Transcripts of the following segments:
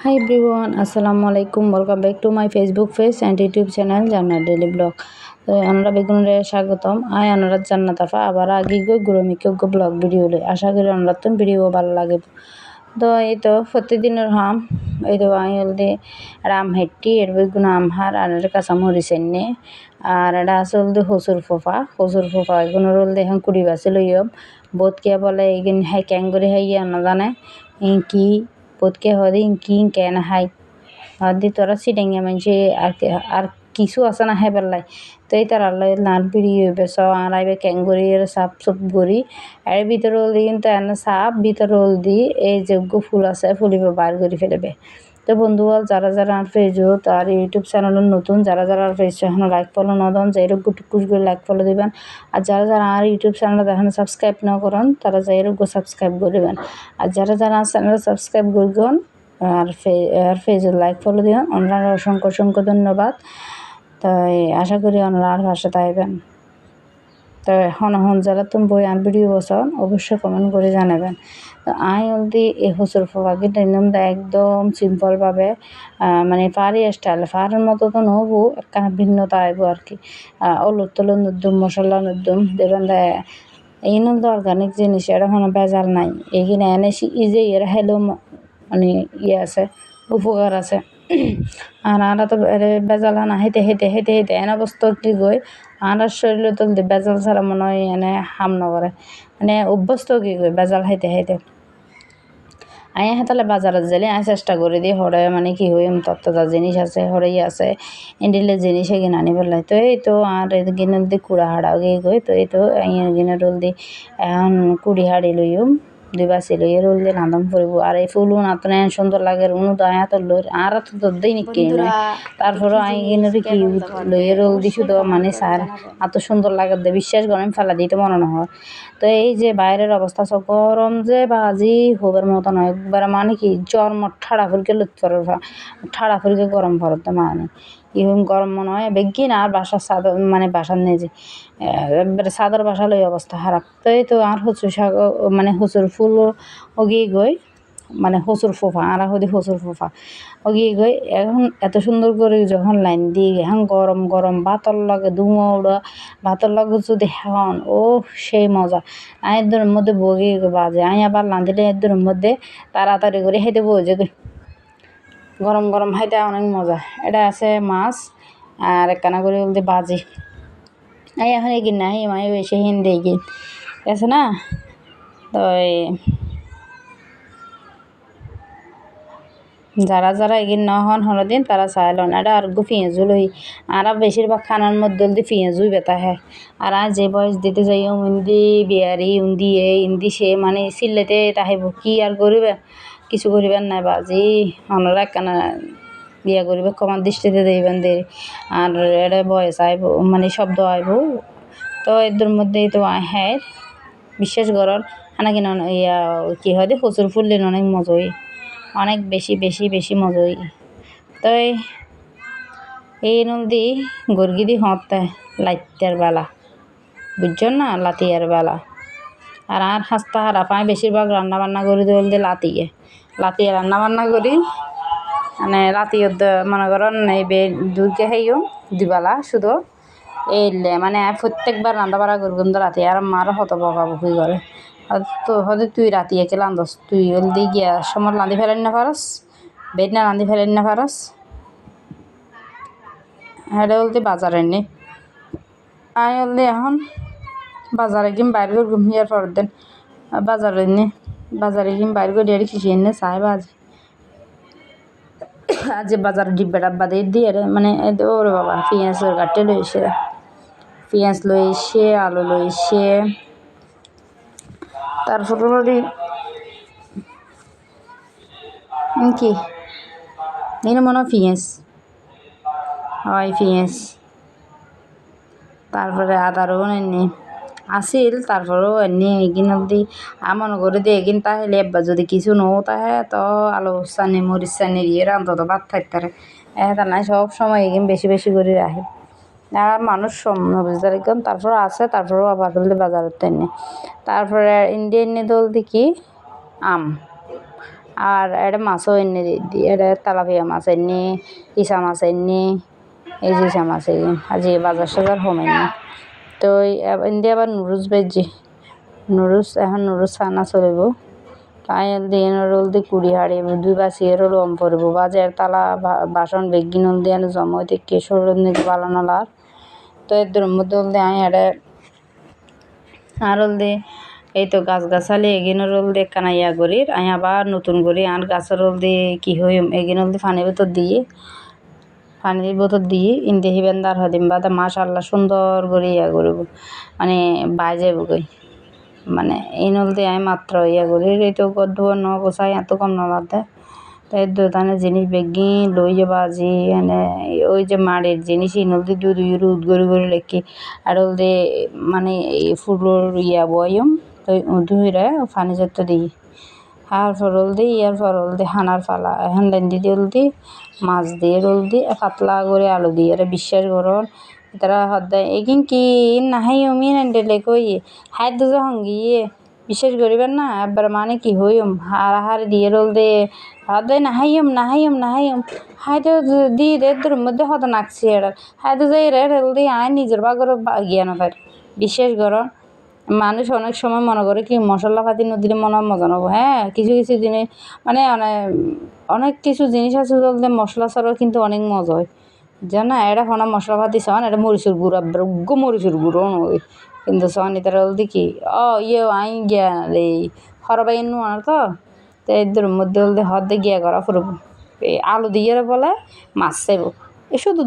Hi everyone, Assalamu alaikum. Welcome back to my Facebook page and YouTube channel Jannat Daily Blog. তো আমরা বেগুনরে স্বাগতম। আমরা জান্নাত আফা আবার আগে গুরমিকে ব্লগ ভিডিও লই। আশা করি আমরা তো ভিডিও ভালো লাগে। তো এই তো প্রতিদিনের হাম এই তো আই হলদি রাম হেট্টি এর বেগুন আমহার আর কাঁচা মরিচ এনে আর এটা আসলদি হসুর ফোফা এগুলো রোল দেখেন কুড়ি বাসি লইম বোধ কে বলে এইগিন হাই ক্যাঙ্গুরি হাইয়া না জানে কি বোধকে হদি কি কেন হাই হদি তোরা সিডেঙ্গে মানছে আর কিছু আছে না হে বেলাই তো এই তার আল্লাহ নার বিড়ি হইবে স আর আইবে ক্যাঙ্গুরি এর সাপ সুপ গড়ি এর ভিতরে রোল দি কিন্তু এনে সাপ ভিতরে রোল দি এই যোগ্য ফুল আছে ফুলিবে বার করে ফেলবে। তো বন্ধুগণ যারা আর ফেসবুক আর ইউটিউব চ্যানেলের নতুন যারা আর পেজ এখন লাইক ফলো না দেন যাই রোগ টুকুস করে লাইক ফলো দিবেন আর যারা আর ইউটিউব চ্যানেল এখন সাবস্ক্রাইব না করেন তারা যাই রোগ সাবস্ক্রাইব করবেন আর যারা আর চ্যানেল সাবস্ক্রাইব করবেন আর পেজে লাইক ফলো দিবেন ওনারা অসংখ্য ধন্যবাদ। তাই আশা করি ওনারা আর ভাষা তাইবেন। তো এখন যারা তুমি বই আর ভিডিও বসান অবশ্যই কমেন্ট করে জানাবেন। তো আই অলদি এই হসুর ফোফাকে একদম সিম্পলভাবে মানে পারি স্টাইল ফারের মতো তো নহবো একটা ভিন্নতা আইব আর কি অলুর তলুর নদ্যম মশলা নদ্যম দেবেন দেয় এই তো অর্গানিক জিনিস এটা কোনো ভেজাল নাই এইখানে এনেছি ইজে এর হেলেও মানে ইয়ে আছে উপকার আছে আর আমরা তো বেজাল না হেঁটে এনে অবস্থা কি গই আর শরীরে তো বেজাল ছাড়া মনে হয় এনে হাম নকরে মানে অভ্যস্ত কি গই বেজাল হেঁটে আয়া হেতালে বাজারত গেলে আমি চেষ্টা করে দিই হরে মানে কি হই তত্ত্বতা জিনিস আছে হরেই আছে এন্ডিলে জিনিস এগিয়ে আনি পেলাই তো এই তো আর গিনের দি কুড়া হাড়া গিয়ে গই তো এই তো গিনে রোল দি এখন কুড়ি হাড়ি লইম দুই বাসি লইয়ে রোল দিয়ে রাঁধন পড়ব আর এই ফুল নাতনে সুন্দর লাগে উনু তো আয়া তো লই আর তো দেই নাকি তারপরে আই গিনের কি লইয়ে রোল দিছু তো মানে স্যার এত সুন্দর লাগে দে বিশ্বাস করেন ফেলা দিতে মনে না হয়। তো এই যে বাইরের অবস্থা সব গরম যে বাজি হবার মতো নয় একবার মানে কি জ্বর মট ঠাড়া ফুলকে লুৎফর ঠাড়া ফুলকে গরম ফরতে মানে ইহম গরম মনে হয় বেগি না আর বাসার চাদর মানে বাসার নেই যে একবারে চাদর বাসা লই অবস্থা খারাপ। তো এই তো আর হসুর শাক মানে হসুর ফুল ওগিয়ে গই মানে হসুর ফোফা আর হদি হসুর ফোফা ওগিয়ে গই এখন এত সুন্দর করে যখন লাইন দিয়ে এখন গরম ভাতর লগে ধুমো উড়া ভাতর লগে যদি এখন ও সেই মজা আয়ের মধ্যে বগিয়ে বাজে আমি আবার রাঁধিলে এর মধ্যে তাড়াতাড়ি করে হেঁটে বসে গরম খাইতে অনেক মজা। এটা আছে মাছ আর একখানা করে বলতে বাজি এই এখন এগিন না এই মাই এসে হিন্দি এগিন আছে না। তো যারা এগিন ন হন হনদিন তারা চাইলন এটা আর পেঁয়াজু লই আর বেশিরভাগ খানার মধ্যে দি পেঁয়াজুই বেতা হয় আর যে বয়স দিতে যাই ইন্দি বিয়ারি ইন্দি সে মানে সিলেতে তাহিব কি আর করিবে কিছু করিবেন নাই বাজি হনরা একখানা বিয়া করিবে কমার দৃষ্টিতে দেবেন দে আর এটা বয়স আইব মানে শব্দ আইব তো এদের মধ্যেই তো হ্যাঁ বিশ্বাস করন হানা কিনা ইয়া কি হয় প্রচুর ফুললেন অনেক মজা অনেক বেশি মজা হই। তো এই নদী গর্গিদি হতে লাইতের বেলা বুঝছেন না লাতিয়ার বেলা আর হাসতা হারা পায় বেশিরভাগ রান্না বান্না করি দিয়ে লাতিয়ে রান্না বান্না করি মানে লাতিয়ে মনে করেন এই দুইকে খাইও দুবেলা শুধু এইলে মানে প্রত্যেকবার রান্না বাড়া করবেন তো রাতে আর মারও হত বকাবকি করে তো হয়তো তুই রাতি একে রান্ধস তুই দি গিয়া সময় রাঁধি ফেলেন না পারস বেদ না রাঁধি ফেলেন না পারস হ্যাঁ বলতে বাজারে নি আই বলতে এখন বাজারে গিম বাইরে করে ঘুমিয়ে পরের দিন বাজারে গিম বাইরে করে ডেড়ি খিসি এনে চাই বাজি আজ বাজারে ডিব্বা ডাব্বা দিয়ে মানে ওরে বাবা পেঁয়াজের কাটে লইছে পেঁয়াজ লইছে আলু লইছে তারপরে কি এই মনে পেঁয়াজ হয় পেঁয়াজ তারপরে আদা রসুন এনে আসিল তারপরেও এনে এগিন অব্দি মনে করে দিয়ে এগিন তাহলে এবার যদি কিছু নো তাহে তো আলু চানি মরিচ চানি দিয়ে অন্তত ভাত থাকতারে তা নাই সব সময় এগিন বেশি করে রাখে আর মানুষ বুঝতে একদম তারপর আছে তারপরেও আবার বলতে বাজারত এনে তারপরে ইন্ডিয়ান দল দেখি আর এটা মাছও এনে দিই এটা তেলাপিয়া মাছ এনে ইসা মাছ এনে এই যে ইসা মাছ এই আজি বাজার সাজার হমেনি তো এনে আবার নুডলস বেজি নুডলস এখন নুডলস খানা চলিব তাই দিয়ে রোল দিয়ে কুড়ি হাড়ি দুই বাসিয়ে রোল অম পড়ব বাজার তালা বাসন বেগিন দিয়ে জমা দেখে সরল নিতে পালানো লার তো এর মধ্যে দিয়ে আমি এটা আর রোল দিয়ে এই তো গাছগাছালি এগিনো রোল দিয়ে কানা ইয়া করি আমি আবার নতুন করি আর গাছের রোল দিয়ে কী হই এগিনো দিয়ে পানির বোতল দিয়ে ইন্দি হিবেন্দার হদিম বা মাশাল্লাহ সুন্দর করে ইয়া করব মানে বাজে বই মানে এই নল দিয়ে আমি মাত্র ইয়া করি এই তো গদ্দ ন গোছাই এত কম নলাতে তাই দোকানে জিনিস বেগি লই যাবা আজি এনে ওই যে মাড়ের জিনিস ইনল দিয়ে দুই রুদ করে লেখি আর ওল দিয়ে মানে ফুলোর ইয়া বয়ম তো ধুইরা পানি যত দিই হার ফরল দিই ইয়ার ফরল দিয়ে হানার ফালা এখন লেন্দি দিল দি মাছ দিয়ে রোল দি পাতলা করে আলু দিয়ে এটা বিশ্বাস করুন তারা সদায় এগিন কি নাহাই অমি নেন্ডেলে কই হাত দুজো সঙ্গিয়ে বিশ্বাস করিবেন না একবার মানে কি হইম হার দিয়ে রোল দিয়ে সদায় নাহাইম হাইতে দিয়ে রের মধ্যে হত নাকছি এটার হাইতে যাই রোল দিয়ে আয় নিজের বাগর জ্ঞান পার বিশ্বাস করুন মানুষ অনেক সময় মনে করে কি মশলা পাতি নদীর মনে মজা নেবো হ্যাঁ কিছু জিনিস মানে অনেক কিছু জিনিস আছে বলতে মশলা ছাড়াও কিন্তু অনেক মজা হয় জানা এটা ফোনা মশলা পাতি সন এটা মরিচুর গুঁড়া উগ্র মরিচুর গুঁড়ো নয় কিন্তু সন এটা বলতে কি আই গিয়া রে হরবাই নোয়ার তো এদের মধ্যে বলতে হদে গিয়া করা ফুরব এই আলু দিয়ে বলে মাছ চাইব এ শুধু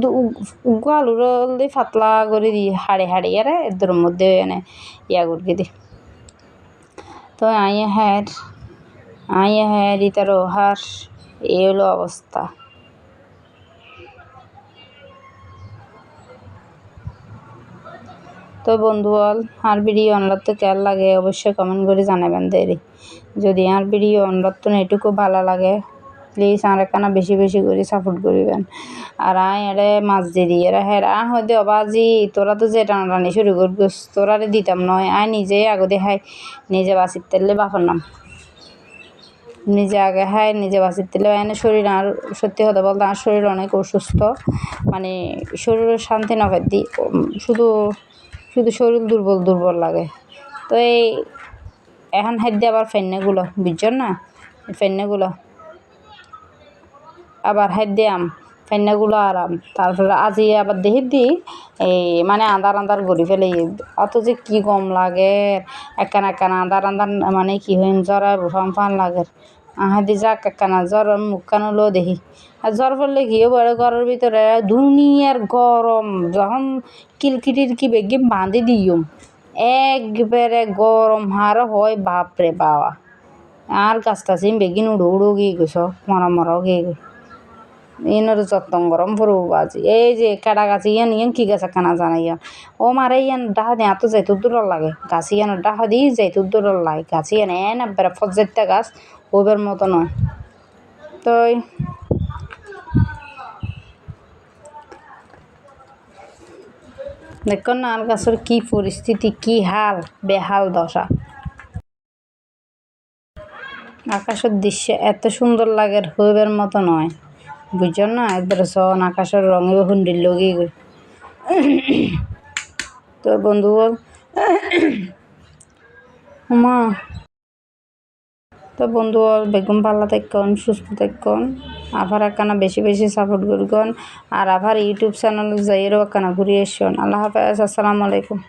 উগ্র আলুর দিয়ে পাতলা করে দিই হাড়ে এরা এদের মধ্যে এনে ইয়া করে দিই তো আইয়া হ্যাঁ ইতার হার এই হলো অবস্থা তো বন্ধুগণ আর ভিডিও অনলাতে কেয়ার লাগে অবশ্যই কমেন্ট করে জানাবেন দেরি যদি আর ভিডিও অনলাত এটুকু ভালো লাগে প্লিজ আর একখানা বেশি করে সাপোর্ট করিবেন আর এরে মাছ দিয়ে এরা হ্যাঁ হয়তো অবাজি তোরা তো যে টানাটানি শুরু করবস তোরারে দিতাম নয় নিজে আগে দেখাই নিজে বাঁচির তেলে বাপর নাম নিজে আগে নিজে বাঁচির তেলে এনে শরীর আর সত্যি কথা বলতে আর শরীর অনেক অসুস্থ মানে শরীরের শান্তি না পাই শুধু শরীর দুর্বল লাগে তো এই এখন দিয়ে আবার ফেন্নেগুলো বুঝছেন না ফেন্নেগুলো আবার দিয়াম ফেন্নাগুলো আরাম তারপরে আজি আবার দিই এই মানে আন্দার গড়ি ফেলে অত যে কি কম লাগে একখানা আন্দার মানে কি হইন জ্বর ফান লাগে দি যাক একখানা জ্বর মুখখানো লো দেখি আর জ্বর পড়লে কি বড় ঘরের ভিতরে দুনিয়ার গরম যখন কিলকিটির বেগে বাঁধি দিও একবারে গরম হার হয় বাপরে বাবা আর গাছটা চিম বেগিন উড়ো গিয়ে গেছ মরা গিয়ে গে ইনোর যত্ন গরম পড়ব বাজি এই যে কাটা গাছ ইয়ান কি গাছ কানা জানাইয়া ও মারে ইয়ান ডাহা দিয়ে এত যাইতো দূর লাগে গাছ ইয়ানোর ডাহা দিয়ে যাইতো দূর লাগে গাছ ইয়ান একবারে ফজেরটা গাছ ওইবার মতো নয় তো দেখুন না আর গাছের কি পরিস্থিতি কি হাল বেহাল দশা আকাশের দৃশ্য এত সুন্দর লাগে হইবার মতো নয় বুঝছেন না একবার সন আকাশের রঙে হুন্ডির লগি গই তো বন্ধুগণ বেগম পাল্লা থাকুন সুস্থ থাকুন আবার একখানা বেশি সাপোর্ট করুন আর আবার ইউটিউব চ্যানেল যাইয়েরও একখানা ঘুরিয়ে এসুন আল্লাহ হাফেজ আসসালামু আলাইকুম